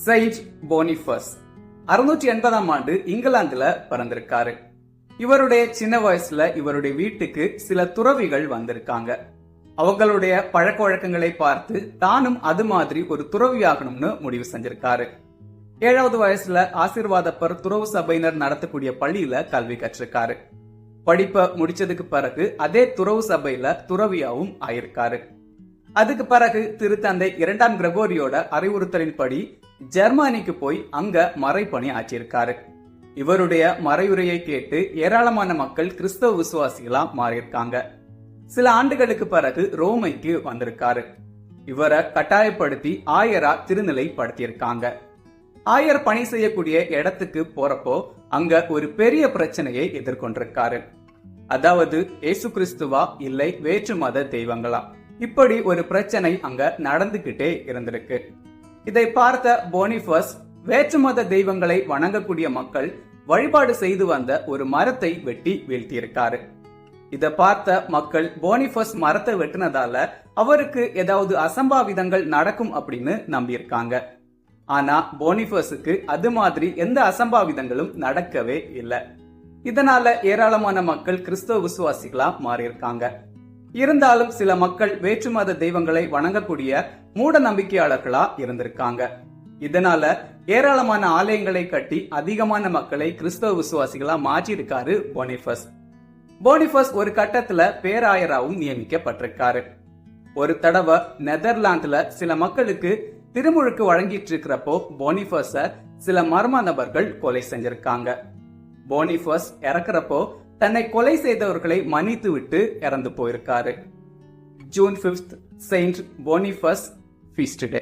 Saint போனிஃபஸ் 680ஆம் ஆண்டு இங்கிலாந்துல பிறந்திருக்காரு. இவருடைய சின்ன வயசுல இவருடைய வீட்டுக்கு சில துறவிகள் வந்திருக்காங்க. அவங்களுடைய பழக்க வழக்கங்களை பார்த்து தானும் அது மாதிரி ஒரு துறவியாகணும்னு முடிவு செஞ்சிருக்காரு. 7வது வயசுல ஆசீர்வாதப்பர் துறவு சபையினர் நடத்தக்கூடிய பள்ளியில கல்வி கற்றிருக்காரு. படிப்பை முடிச்சதுக்கு பிறகு அதே துறவு சபையில துறவியாவும் ஆயிருக்காரு. அதுக்கு பிறகு திருத்தந்தை 2ஆம் கிரகோரியோட அறிவுறுத்தலின்படி ஜெர்மனிக்கு போய் அங்க மறைப்பணி ஆற்றியிருக்காரு. இவருடைய மறையுரையை கேட்டு ஏராளமான மக்கள் கிறிஸ்தவ விசுவாசிகளா மாறியிருக்காங்க. சில ஆண்டுகளுக்கு பிறகு ரோமைக்கு வந்திருக்காரு. இவரை கட்டாயப்படுத்தி ஆயரா திருநிலைப்படுத்தியிருக்காங்க. ஆயர் பணி செய்யக்கூடிய இடத்துக்கு போறப்போ அங்க ஒரு பெரிய பிரச்சனையை எதிர்கொண்டிருக்காரு. அதாவது இயேசு கிறிஸ்துவா இல்லை வேற்று மத தெய்வங்களா, இப்படி ஒரு பிரச்சனை அங்க நடந்துகிட்டே இருந்திருக்கு. இதை பார்த்த போனிஃபஸ் வேற்று மத தெய்வங்களை வணங்கக்கூடிய மக்கள் வழிபாடு செய்து வந்த ஒரு மரத்தை வெட்டி வீழ்த்தியிருக்காரு. இதை பார்த்த மக்கள் போனிஃபஸ் மரத்தை வெட்டினதால அவருக்கு ஏதாவது அசம்பாவிதங்கள் நடக்கும் அப்படின்னு நம்பியிருக்காங்க. ஆனா போனிஃபஸுக்கு அது மாதிரி எந்த அசம்பாவிதங்களும் நடக்கவே இல்லை. இதனால ஏராளமான மக்கள் கிறிஸ்தவ விசுவாசிகளா மாறியிருக்காங்க. இருந்தாலும் சில மக்கள் வேற்று மத தெய்வங்களை வணங்கக்கூடிய மூட நம்பிக்கையாளர்களா இருந்திருக்காங்க. இதனால ஏராளமான ஆலயங்களை கட்டி அதிகமான மக்களை கிறிஸ்தவ விசுவாசிகளா மாற்றியிருக்காரு போனிஃபஸ். போனிஃபஸ் ஒரு கட்டத்துல பேராயராவும் நியமிக்கப்பட்டிருக்காரு. ஒரு தடவை நெதர்லாந்துல சில மக்களுக்கு திருமுழுக்கு வழங்கிட்டு இருக்கிறப்போ போனிஃபஸ சில மர்ம நபர்கள் கொலை செஞ்சிருக்காங்க. போனிஃபஸ் இறக்குறப்போ தன்னை கொலை செய்தவர்களை மன்னித்து விட்டு இறந்து போயிருக்காரு. ஜூன் 5th செயின்ட் போனிஃபஸ் ஃபீஸ்ட் டே.